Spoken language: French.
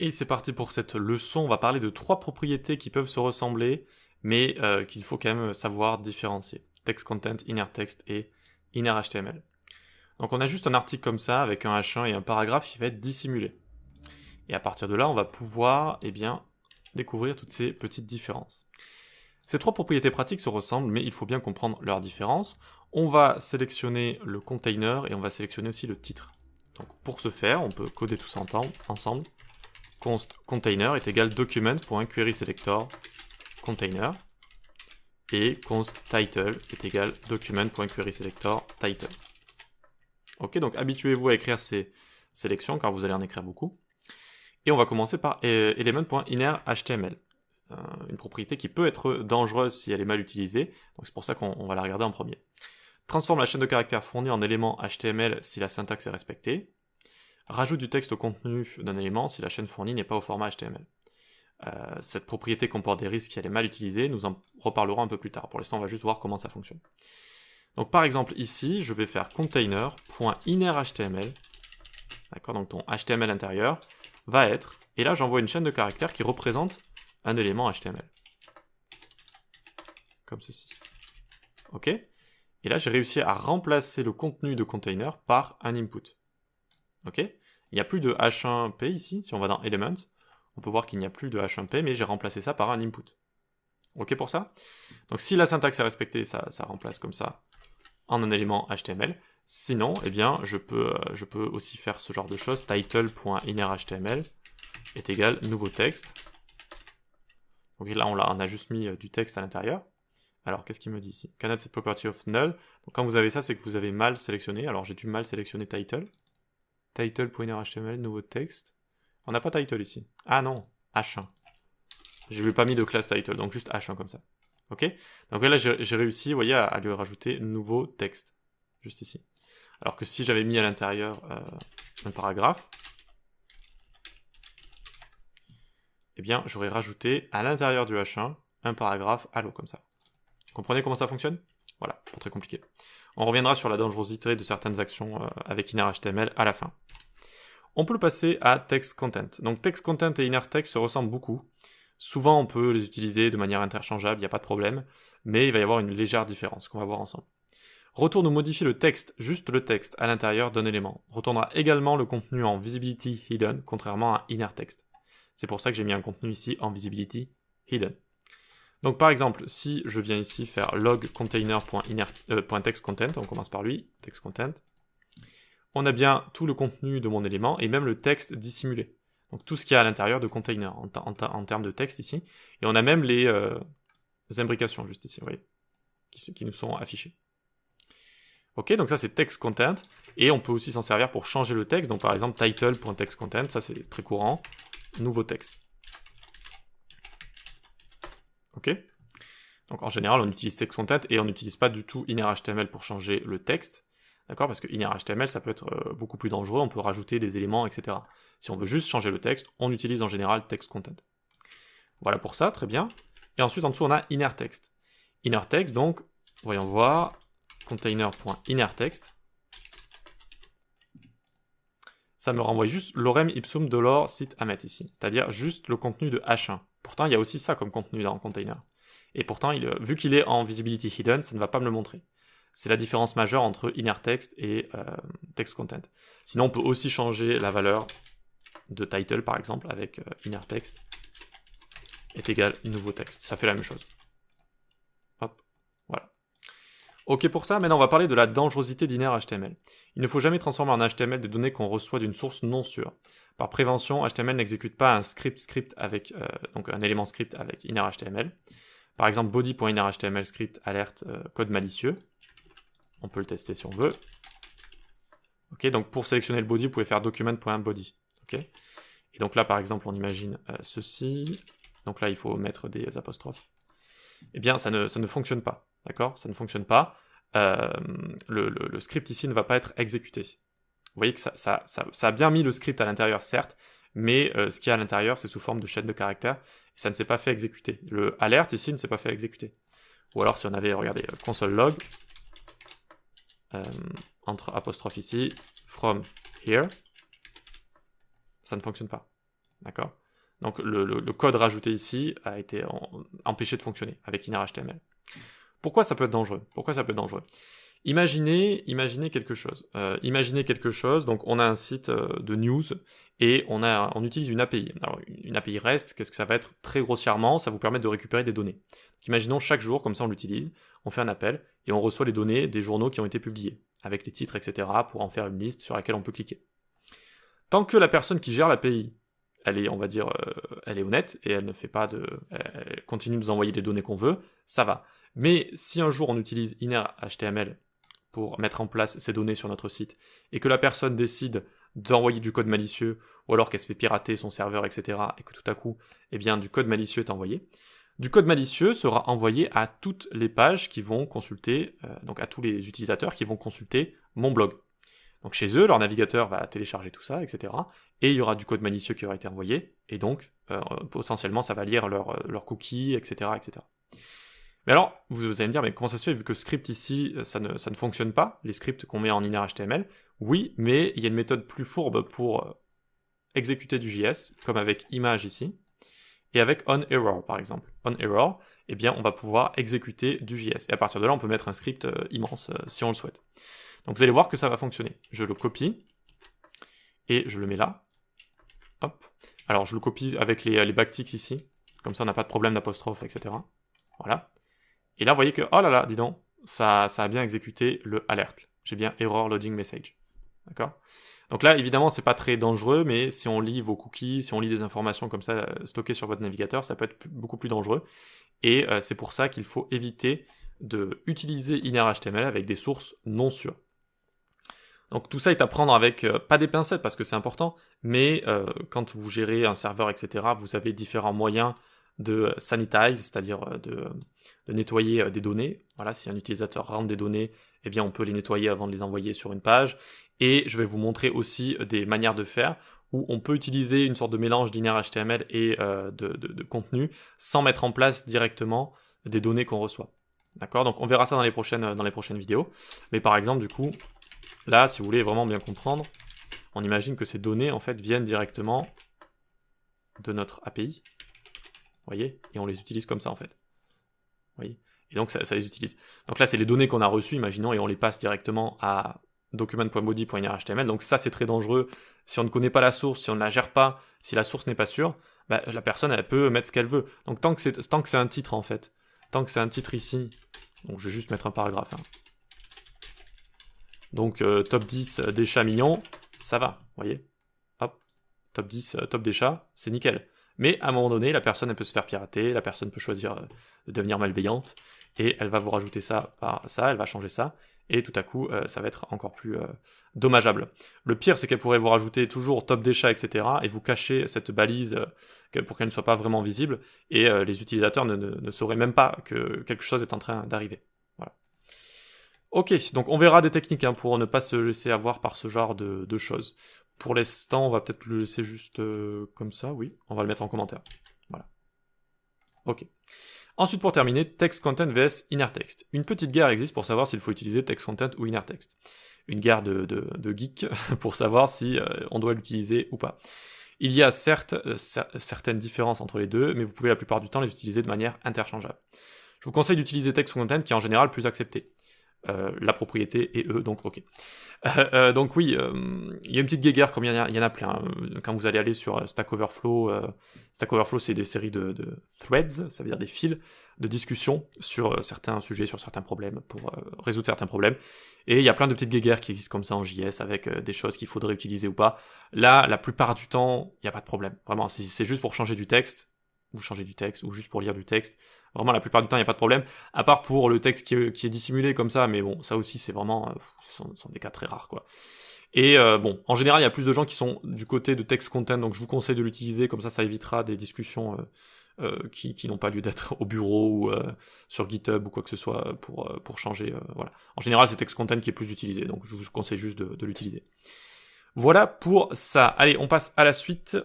Et c'est parti pour cette leçon, on va parler de 3 propriétés qui peuvent se ressembler, mais qu'il faut quand même savoir différencier. Text content, inner text et inner HTML. Donc on a juste un article comme ça, avec un H1 et un paragraphe qui va être dissimulé. Et à partir de là, on va pouvoir découvrir toutes ces petites différences. Ces 3 propriétés pratiques se ressemblent, mais il faut bien comprendre leurs différences. On va sélectionner le container et on va sélectionner aussi le titre. Donc pour ce faire, on peut coder tout ça ensemble. Const container est égal document.querySelector container et const title est égal document.querySelector title. Ok, donc habituez-vous à écrire ces sélections car vous allez en écrire beaucoup. Et on va commencer par element.innerHTML. Une propriété qui peut être dangereuse si elle est mal utilisée, donc c'est pour ça qu'on va la regarder en premier. Transforme la chaîne de caractères fournie en élément HTML si la syntaxe est respectée. Rajoute du texte au contenu d'un élément si la chaîne fournie n'est pas au format HTML. Cette propriété comporte des risques si elle est mal utilisée, nous en reparlerons un peu plus tard. Pour l'instant, on va juste voir comment ça fonctionne. Donc par exemple, ici, je vais faire container.innerHTML. D'accord, donc ton HTML intérieur va être, et là j'envoie une chaîne de caractères qui représente un élément HTML. Comme ceci. Ok ? Et là, j'ai réussi à remplacer le contenu de container par un input. Ok ? Il n'y a plus de H1P ici, si on va dans Element, on peut voir qu'il n'y a plus de H1P, mais j'ai remplacé ça par un input. Ok pour ça ? Donc si la syntaxe est respectée, ça remplace comme ça en un élément HTML. Sinon, je peux aussi faire ce genre de choses. Title.innerHTML est égal nouveau texte. Donc là, on a juste mis du texte à l'intérieur. Alors, qu'est-ce qu'il me dit ici ? Cannot set property of null. Donc quand vous avez ça, c'est que vous avez mal sélectionné. Alors j'ai dû mal sélectionner title. Title.innerHTML, nouveau texte. On n'a pas title ici. Ah non, H1. Je lui ai pas mis de classe title, donc juste H1 comme ça. Ok ? Donc là, j'ai réussi, vous voyez, à lui rajouter nouveau texte. Juste ici. Alors que si j'avais mis à l'intérieur un paragraphe, eh bien, j'aurais rajouté à l'intérieur du H1 un paragraphe hello comme ça. Vous comprenez comment ça fonctionne ? Voilà, pas très compliqué. On reviendra sur la dangerosité de certaines actions avec innerHTML à la fin. On peut le passer à text content. Donc text content et inner text se ressemblent beaucoup. Souvent on peut les utiliser de manière interchangeable, il n'y a pas de problème, mais il va y avoir une légère différence qu'on va voir ensemble. Retourne ou modifie le texte, juste le texte, à l'intérieur d'un élément. Retournera également le contenu en visibility hidden, contrairement à inner text. C'est pour ça que j'ai mis un contenu ici en visibility hidden. Donc par exemple, si je viens ici faire log container.textContent, on commence par lui, text content, on a bien tout le contenu de mon élément et même le texte dissimulé. Donc tout ce qu'il y a à l'intérieur de container en termes de texte ici. Et on a même les imbrications juste ici, vous voyez, qui nous sont affichées. Ok, donc ça c'est text content. Et on peut aussi s'en servir pour changer le texte. Donc par exemple title.textContent, ça c'est très courant. Nouveau texte. Ok ? Donc en général on utilise text content et on n'utilise pas du tout innerHTML pour changer le texte. D'accord ? Parce que innerHTML, ça peut être beaucoup plus dangereux, on peut rajouter des éléments, etc. Si on veut juste changer le texte, on utilise en général text content. Voilà pour ça, très bien. Et ensuite, en dessous, on a inner text. Inner text, donc, voyons voir, container.innerText. Ça me renvoie juste lorem ipsum dolor sit amet ici, c'est-à-dire juste le contenu de H1. Pourtant, il y a aussi ça comme contenu dans le container. Et pourtant, vu qu'il est en visibility hidden, ça ne va pas me le montrer. C'est la différence majeure entre inner text et text content. Sinon, on peut aussi changer la valeur de title, par exemple, avec inner text est égal nouveau texte. Ça fait la même chose. Hop, voilà. Ok pour ça, maintenant on va parler de la dangerosité d'inner HTML. Il ne faut jamais transformer en HTML des données qu'on reçoit d'une source non sûre. Par prévention, HTML n'exécute pas un script avec, donc un élément script avec inner HTML. Par exemple, body.innerHTML script alerte code malicieux. On peut le tester si on veut. Ok, donc pour sélectionner le body, vous pouvez faire document.body. Ok. Et donc là, par exemple, on imagine ceci. Donc là, il faut mettre des apostrophes. Eh bien, ça ne fonctionne pas. D'accord ? Ça ne fonctionne pas. Le script ici ne va pas être exécuté. Vous voyez que ça a bien mis le script à l'intérieur, certes, mais ce qu'il y a à l'intérieur, c'est sous forme de chaîne de caractères, et ça ne s'est pas fait exécuter. Le alert ici ne s'est pas fait exécuter. Ou alors si on avait, regardez, console log, entre apostrophe ici, from here, ça ne fonctionne pas. D'accord ? Donc le code rajouté ici a été empêché de fonctionner avec inner.html. Pourquoi ça peut être dangereux? Imaginez quelque chose. Donc on a un site de news et on utilise une API. Alors une API REST, qu'est-ce que ça va être? Très grossièrement, ça vous permet de récupérer des données. Donc, imaginons chaque jour, comme ça on l'utilise, on fait un appel et on reçoit les données des journaux qui ont été publiés, avec les titres, etc., pour en faire une liste sur laquelle on peut cliquer. Tant que la personne qui gère l'API, elle est, on va dire, elle est honnête et elle elle continue de nous envoyer les données qu'on veut, ça va. Mais si un jour on utilise inner.html pour mettre en place ces données sur notre site, et que la personne décide d'envoyer du code malicieux, ou alors qu'elle se fait pirater son serveur, etc., et que tout à coup, eh bien, du code malicieux est envoyé, du code malicieux sera envoyé à toutes les pages qui vont consulter, donc à tous les utilisateurs qui vont consulter mon blog. Donc chez eux, leur navigateur va télécharger tout ça, etc., et il y aura du code malicieux qui aura été envoyé, et donc, potentiellement, ça va lire leurs cookies, etc., etc. Mais alors, vous allez me dire, mais comment ça se fait, vu que script ici, ça ne fonctionne pas, les scripts qu'on met en inner.html? Oui, mais il y a une méthode plus fourbe pour exécuter du JS, comme avec image ici, et avec onError par exemple. onError, eh bien on va pouvoir exécuter du JS, et à partir de là on peut mettre un script immense si on le souhaite. Donc vous allez voir que ça va fonctionner. Je le copie, et je le mets là, hop. Alors je le copie avec les backticks ici, comme ça on n'a pas de problème d'apostrophe, etc. Voilà. Et là, vous voyez que, oh là là, dis donc, ça a bien exécuté le alert. J'ai bien error loading message. D'accord? Donc là, évidemment, c'est pas très dangereux, mais si on lit vos cookies, si on lit des informations comme ça stockées sur votre navigateur, ça peut être beaucoup plus dangereux. Et c'est pour ça qu'il faut éviter de utiliser inner.html avec des sources non sûres. Donc tout ça est à prendre avec, pas des pincettes parce que c'est important, mais quand vous gérez un serveur, etc., vous avez différents moyens de sanitize, c'est-à-dire de nettoyer des données. Voilà, si un utilisateur rentre des données, eh bien on peut les nettoyer avant de les envoyer sur une page. Et je vais vous montrer aussi des manières de faire où on peut utiliser une sorte de mélange d'inner.html et de contenu sans mettre en place directement des données qu'on reçoit. D'accord? Donc on verra ça dans les prochaines vidéos. Mais par exemple, du coup, là, si vous voulez vraiment bien comprendre, on imagine que ces données en fait viennent directement de notre API. Vous voyez? Et on les utilise comme ça en fait. Vous voyez? Et donc ça les utilise. Donc là c'est les données qu'on a reçues, imaginons, et on les passe directement à document.body.inner.html. Donc ça c'est très dangereux. Si on ne connaît pas la source, si on ne la gère pas, si la source n'est pas sûre, bah, la personne elle peut mettre ce qu'elle veut. Donc tant que c'est un titre en fait, tant que c'est un titre ici, donc je vais juste mettre un paragraphe. Hein. Donc top 10 des chats mignons, ça va, vous voyez? Hop, top 10, top des chats, c'est nickel. Mais à un moment donné, la personne elle peut se faire pirater, la personne peut choisir de devenir malveillante, et elle va vous rajouter ça par ça, elle va changer ça, et tout à coup, ça va être encore plus dommageable. Le pire, c'est qu'elle pourrait vous rajouter toujours top des chats, etc., et vous cacher cette balise pour qu'elle ne soit pas vraiment visible, et les utilisateurs ne sauraient même pas que quelque chose est en train d'arriver. Voilà. Ok, donc on verra des techniques hein, pour ne pas se laisser avoir par ce genre de choses. Pour l'instant, on va peut-être le laisser juste comme ça, oui. On va le mettre en commentaire. Voilà. Ok. Ensuite, pour terminer, text content vs inner text. Une petite guerre existe pour savoir s'il faut utiliser text content ou inner text. Une guerre de geeks pour savoir si on doit l'utiliser ou pas. Il y a certes certaines différences entre les deux, mais vous pouvez la plupart du temps les utiliser de manière interchangeable. Je vous conseille d'utiliser text content qui est en général plus accepté. La propriété et eux, donc ok. Donc oui, il y a une petite guéguerre comme il y en a plein. Quand vous allez aller sur Stack Overflow, Stack Overflow c'est des séries de threads, ça veut dire des fils de discussion sur certains sujets, sur certains problèmes, pour résoudre certains problèmes. Et il y a plein de petites guéguerres qui existent comme ça en JS avec des choses qu'il faudrait utiliser ou pas. Là, la plupart du temps, il n'y a pas de problème. Vraiment, si c'est juste pour changer du texte, vous changez du texte, ou juste pour lire du texte. Vraiment, la plupart du temps, il n'y a pas de problème. À part pour le texte qui est dissimulé comme ça, mais bon, ça aussi, c'est vraiment... ce sont des cas très rares, quoi. Et bon, en général, il y a plus de gens qui sont du côté de text content, donc je vous conseille de l'utiliser, comme ça évitera des discussions qui n'ont pas lieu d'être au bureau ou sur GitHub ou quoi que ce soit pour changer, voilà. En général, c'est text content qui est plus utilisé, donc je vous conseille juste de l'utiliser. Voilà pour ça. Allez, on passe à la suite.